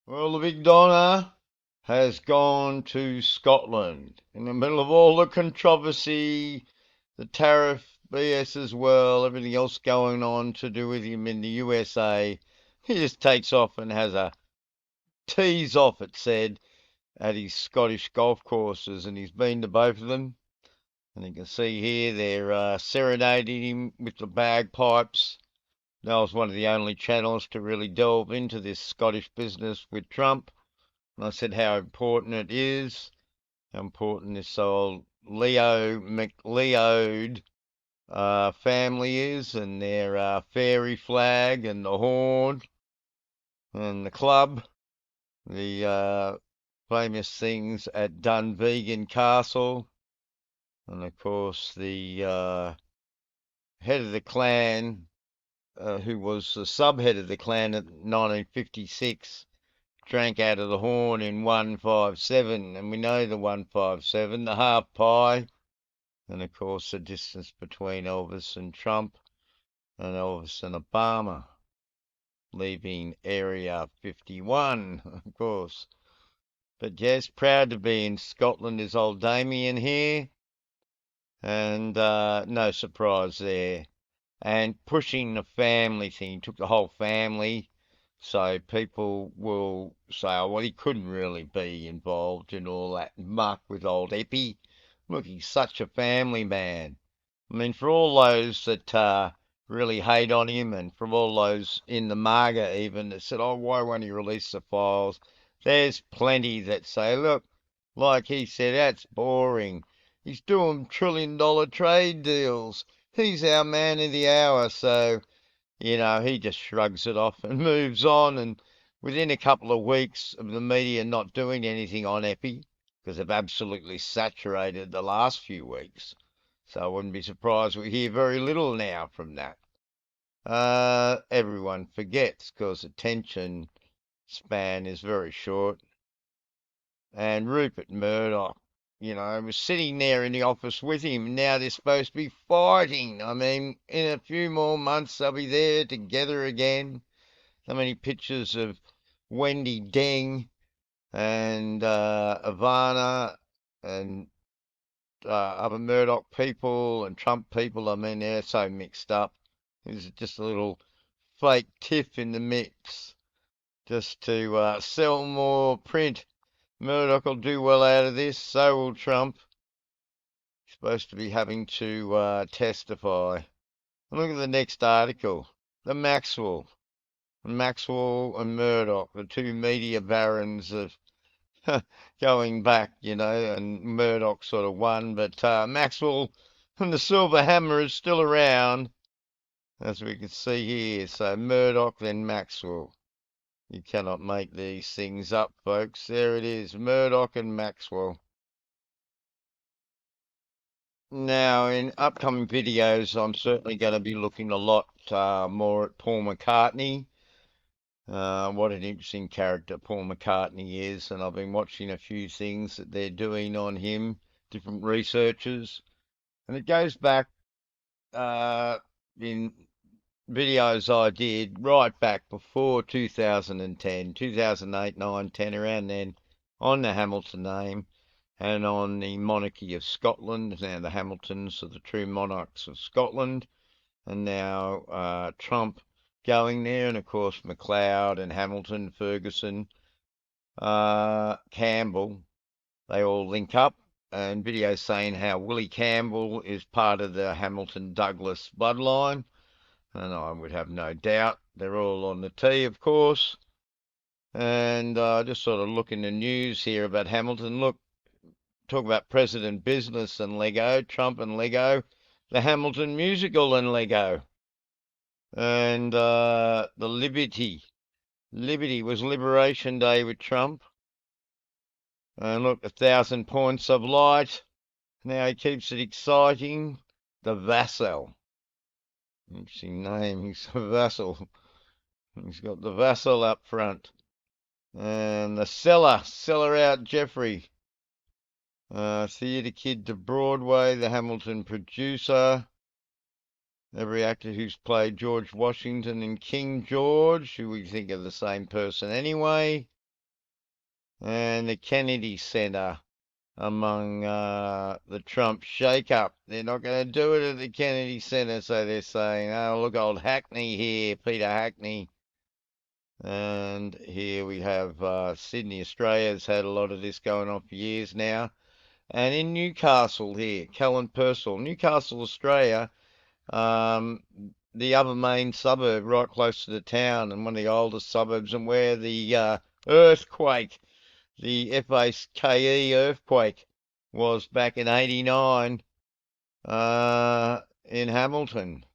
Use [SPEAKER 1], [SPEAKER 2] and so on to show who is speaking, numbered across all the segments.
[SPEAKER 1] Well, the big Donna has gone to Scotland in the middle of all the controversy, the tariff BS as well, everything else going on to do with him in the USA. He just takes off and has a tease off, it said, at his Scottish golf courses, and he's been to both of them. And you can see here they're serenading him with the bagpipes. That was one of the only channels to really delve into this Scottish business with Trump. And I said how important it is, how important this old Leo McLeod family is, and their fairy flag, and the horn, and the club, the famous things at Dunvegan Castle, and of course the head of the clan, who was the subhead of the clan at 1956. Drank out of the horn in 157, and we know the 157, the half pie, and of course the distance between Elvis and Trump, and Elvis and Obama, leaving Area 51, of course. But yes, proud to be in Scotland is old Damien here, and no surprise there. And pushing the family thing, he took the whole family. So people will say, oh, well, he couldn't really be involved in all that muck with old Eppie. Look, he's such a family man. I mean, for all those that really hate on him, and from all those in the MAGA even that said, oh, why won't he release the files? There's plenty that say, look, like he said, that's boring. He's doing trillion-dollar trade deals. He's our man of the hour, so he just shrugs it off and moves on. And within a couple of weeks of the media not doing anything on Epi, because they've absolutely saturated the last few weeks, so I wouldn't be surprised we hear very little now from that. Everyone forgets because attention span is very short. And Rupert Murdoch, was sitting there in the office with him. Now they're supposed to be fighting. I mean, in a few more months they'll be there together again. So many pictures of Wendy Deng and Ivana and other Murdoch people and Trump people. I mean, they're so mixed up. There's just a little fake tiff in the mix just to sell more print. Murdoch will do well out of this, so will Trump. He's supposed to be having to testify. And look at the next article. The Maxwell and Murdoch, the two media barons of going back, and Murdoch sort of won, but Maxwell and the Silver Hammer is still around, as we can see here. So Murdoch, then Maxwell. You cannot make these things up, folks. There it is, Murdoch and Maxwell. Now, in upcoming videos, I'm certainly going to be looking a lot more at Paul McCartney. What an interesting character Paul McCartney is, and I've been watching a few things that they're doing on him, different researchers, and it goes back in videos I did right back before 2010, 2008, 9, 10, around then, on the Hamilton name and on the monarchy of Scotland. Now the Hamiltons are the true monarchs of Scotland, and now Trump going there, and of course McLeod and Hamilton, Ferguson, Campbell, they all link up. And videos saying how Willie Campbell is part of the Hamilton Douglas bloodline, and I would have no doubt they're all on the tee, of course. And just sort of look in the news here about Hamilton. Look, talk about President Business and Lego, Trump and Lego, the Hamilton musical and Lego, and the Liberty. Liberty was Liberation Day with Trump. And look, 1,000 points of light. Now he keeps it exciting. The Vassal. Interesting name. He's a vassal. He's got the Vassal up front. And the Seller Out Jeffrey. Theatre Kid to Broadway, the Hamilton producer. Every actor who's played George Washington and King George, who we think are the same person anyway. and the Kennedy Center among the Trump shake-up. They're not going to do it at the Kennedy Center, so they're saying, oh, look, old Hackney here, Peter Hackney. And here we have Sydney, Australia's had a lot of this going on for years now. And in Newcastle here, Callan Purcell, Newcastle, Australia, um, the other main suburb right close to the town and one of the oldest suburbs, and where the earthquake, the FAKE earthquake was back in '89 in Hamilton.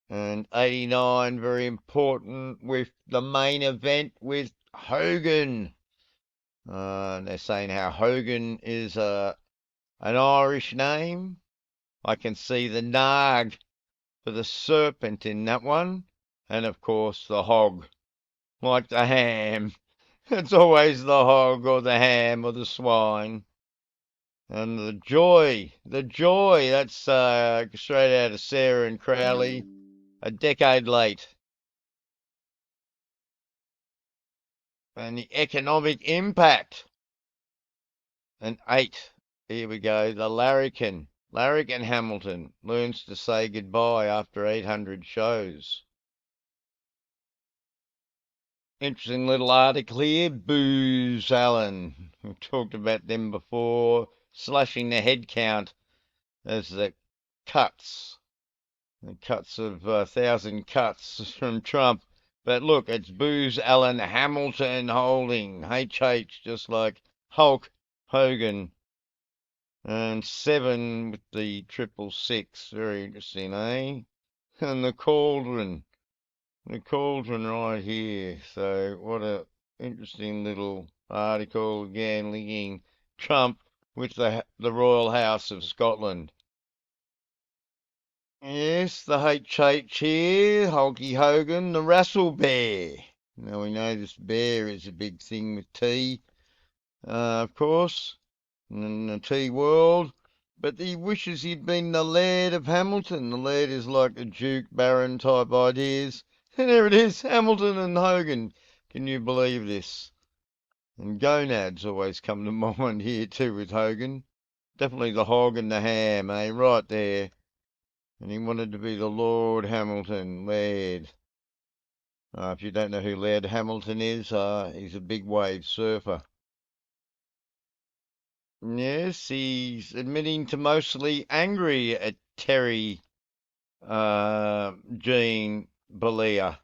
[SPEAKER 1] And '89, very important with the main event with Hogan. They're saying how Hogan is an Irish name. I can see the Nag for the serpent in that one. And of course the hog, like the ham. It's always the hog or the ham or the swine. And the joy, that's straight out of Sarah and Crowley, a decade late. And the economic impact. And 8, here we go, the larrikin. Larrikin Hamilton learns to say goodbye after 800 shows. Interesting little article here. Booze Allen. We've talked about them before. Slashing the head count as the cuts. The cuts of 1,000 cuts from Trump. But look, it's Booze Allen Hamilton holding. HH, just like Hulk Hogan. And 7 with the 666. Very interesting, eh? And the cauldron. The cauldron right here. So what a interesting little article again linking Trump with the Royal House of Scotland. Yes, the HH here, Hulky Hogan, the Russell Bear. Now we know this bear is a big thing with tea, of course, in the tea world. But he wishes he'd been the Laird of Hamilton. The Laird is like a Duke, Baron type ideas. And there it is, Hamilton and Hogan. Can you believe this? And gonads always come to mind here too with Hogan. Definitely the hog and the ham, eh? Right there. And he wanted to be the Lord Hamilton, Laird. If you don't know who Laird Hamilton is, he's a big wave surfer. Yes, he's admitting to mostly angry at Terry Jean Belair.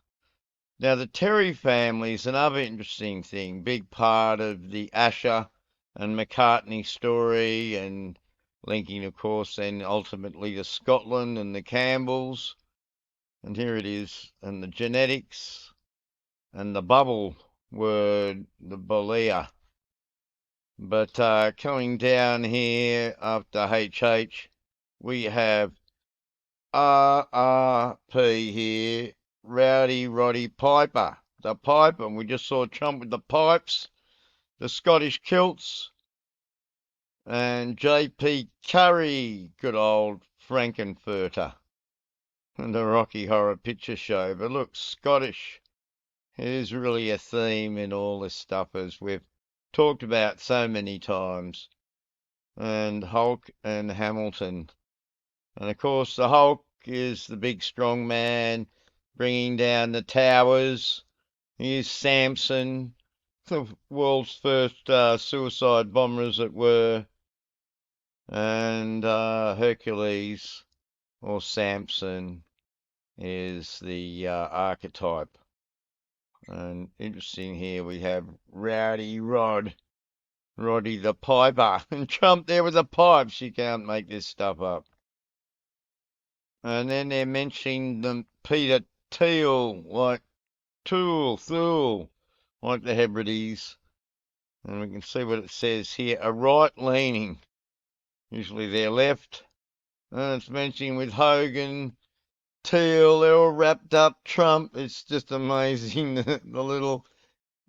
[SPEAKER 1] Now, the Terry family is another interesting thing, big part of the Asher and McCartney story, and linking, of course, then ultimately to Scotland and the Campbells. And here it is, and the genetics and the bubble word, the Belair. But coming down here after HH, we have RRP here, Rowdy Roddy Piper. The pipe, and we just saw Trump with the pipes, the Scottish kilts, and JP Curry, good old Frankenfurter, and the Rocky Horror Picture Show. But look, Scottish is really a theme in all this stuff, as we've talked about so many times. And Hulk and Hamilton. And of course, the Hulk is the big strong man bringing down the towers. Here's Samson, the world's first suicide bomber, as it were. And Hercules, or Samson, is the archetype. And interesting here we have Rowdy Roddy the Piper. And Trump there with the pipes. You can't make this stuff up. And then they're mentioning the Peter Thiel, like Thule, like the Hebrides. And we can see what it says here. A right-leaning, usually they're left. And it's mentioning with Hogan, Thiel, they're all wrapped up. Trump, it's just amazing, the little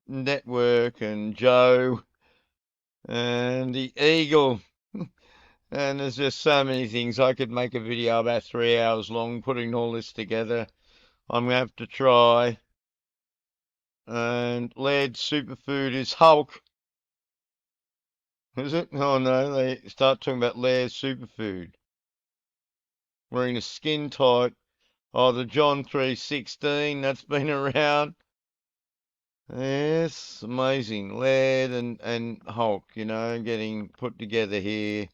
[SPEAKER 1] network, and Joe, and the eagle. And there's just so many things. I could make a video about 3 hours long putting all this together. I'm going to have to try. And Laird's superfood is Hulk. Is it? Oh no, they start talking about Laird's superfood. Wearing a skin tight. Oh, the John 3:16, that's been around. Yes, amazing. Laird and Hulk, getting put together here.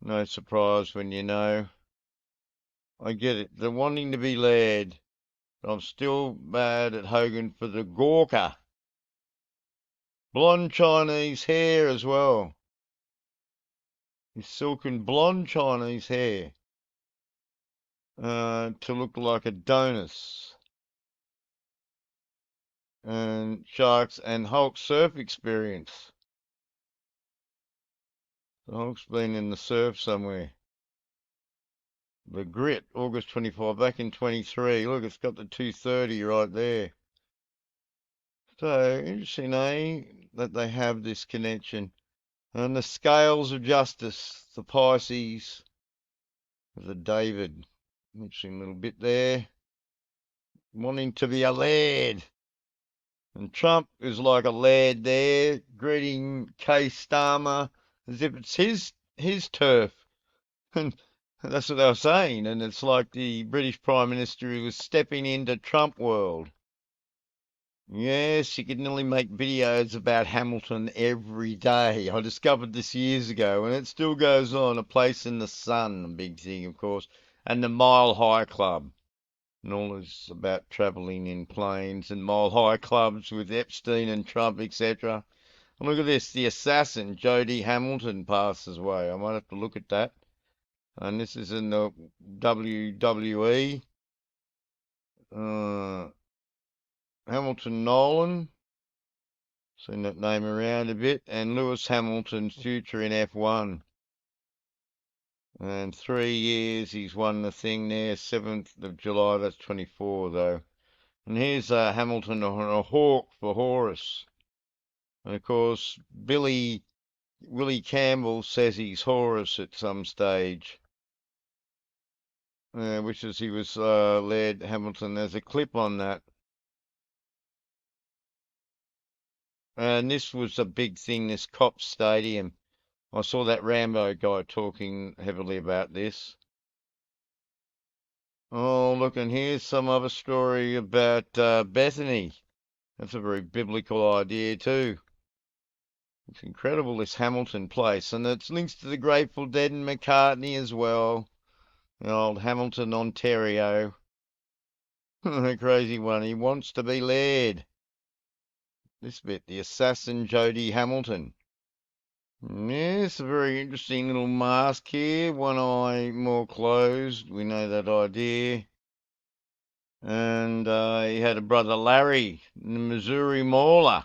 [SPEAKER 1] No surprise when you know. I get it. They're wanting to be Laird, but I'm still mad at Hogan for the Gawker. Blonde Chinese hair as well. His silken blonde Chinese hair. To look like Adonis. And Sharks and Hulk surf experience. The Hulk's been in the surf somewhere. The Grit, August 24, back in 23. Look, it's got the 230 right there. So, interesting, that they have this connection. And the Scales of Justice, the Pisces, the David. Interesting little bit there. Wanting to be a laird. And Trump is like a lad there, greeting Kay Starmer as if it's his turf. And that's what they were saying. And it's like the British Prime Minister who was stepping into Trump world. Yes, you could nearly make videos about Hamilton every day. I discovered this years ago, and it still goes on. A Place in the Sun, a big thing, of course, and the Mile High Club. And all is about travelling in planes and Mile High Clubs with Epstein and Trump, etc. And look at this, the assassin, Jody Hamilton, passes away. I might have to look at that. And this is in the WWE. Uh, Hamilton Nolan. Seen that name around a bit. And Lewis Hamilton's future in F1. And 3 years he's won the thing there. 7th of July, that's 24 though. And here's Hamilton on a hawk for Horus. And of course, Willie Campbell says he's Horus at some stage. Wishes he was Laird Hamilton. There's a clip on that. And this was a big thing, this Cop Stadium. I saw that Rambo guy talking heavily about this. Oh, look, and here's some other story about Bethany. That's a very biblical idea, too. It's incredible, this Hamilton place. And it's links to the Grateful Dead and McCartney as well. The old Hamilton, Ontario. The crazy one. He wants to be Laird. This bit, the assassin Jody Hamilton. Yes, a very interesting little mask here. One eye more closed. We know that idea. And he had a brother Larry, the Missouri Mauler.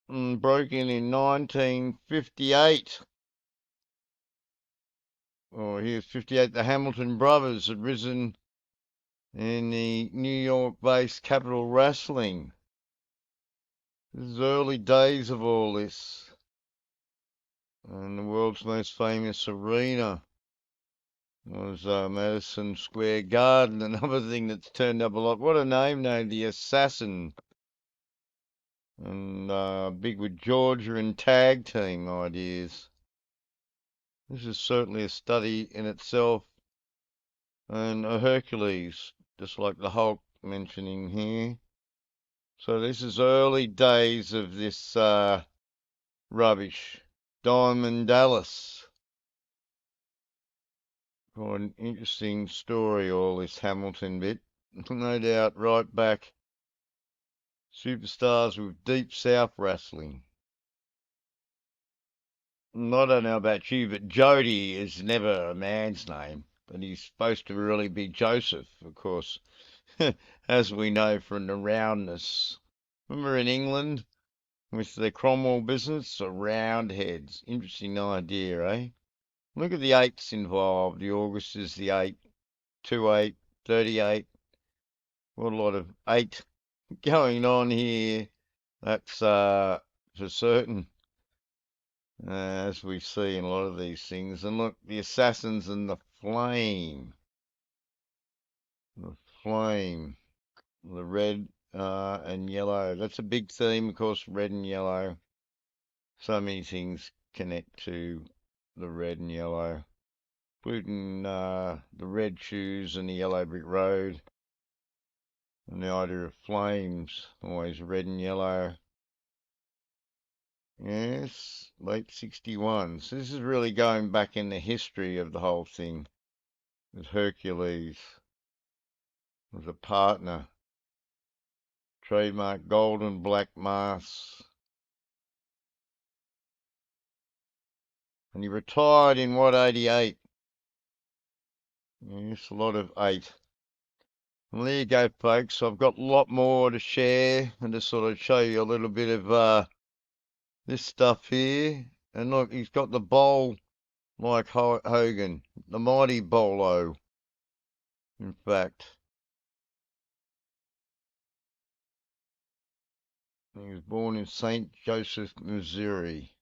[SPEAKER 1] Broke in 1958. Oh, he was 58. The Hamilton brothers had risen in the New York-based Capital Wrestling. This is early days of all this. And the world's most famous arena was Madison Square Garden. Another thing that's turned up a lot. What a name, the Assassin. And big with Georgia and tag team ideas. This is certainly a study in itself. And a Hercules, just like the Hulk mentioning here. So this is early days of this rubbish. Diamond Dallas. Quite an interesting story, all this Hamilton bit. No doubt, right back. Superstars with Deep South wrestling. I don't know about you, but Jody is never a man's name, but he's supposed to really be Joseph, of course, as we know from the roundness. Remember in England with the Cromwell business, the Roundheads. Interesting idea, eh? Look at the eights involved. The August is the 8, 28, 38. What a lot of 8 going on here. That's for certain, as we see in a lot of these things. And look, the assassins and the flame. The flame. The red and yellow. That's a big theme, of course, red and yellow. So many things connect to the red and yellow. Including the red shoes and the yellow brick road. And the idea of flames, always red and yellow. Yes, late 61. So this is really going back in the history of the whole thing. With Hercules was a partner. Trademark gold and black masks. And he retired in what, 88? Yes, a lot of 8. Well, there you go, folks. I've got a lot more to share and to sort of show you a little bit of this stuff here. And look, he's got the bowl like Hogan, the mighty bolo, in fact. He was born in St. Joseph, Missouri.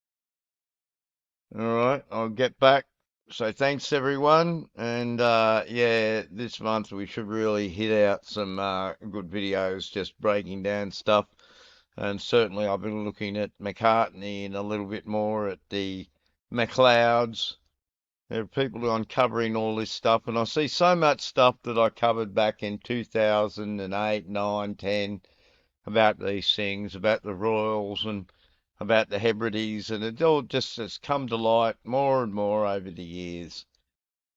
[SPEAKER 1] All right, I'll get back. So thanks everyone, and yeah, this month we should really hit out some good videos, just breaking down stuff. And certainly I've been looking at McCartney and a little bit more at the McLeods. There are people uncovering all this stuff, and I see so much stuff that I covered back in 2008, 9, 10 about these things, about the Royals and about the Hebrides, and it all just has come to light more and more over the years.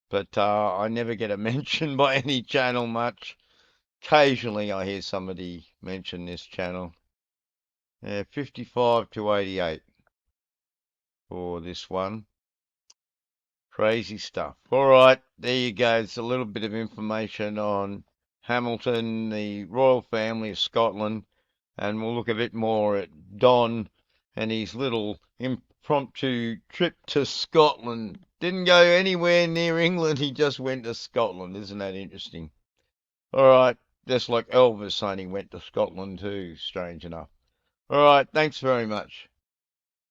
[SPEAKER 1] But I never get a mention by any channel much. Occasionally I hear somebody mention this channel. Yeah, 55 to 88 for this one. Crazy stuff. All right, there you go. It's a little bit of information on Hamilton, the royal family of Scotland, and we'll look a bit more at Don and his little impromptu trip to Scotland. Didn't go anywhere near England, he just went to Scotland. Isn't that interesting? All right, just like Elvis saying he went to Scotland too, strange enough. All right, thanks very much.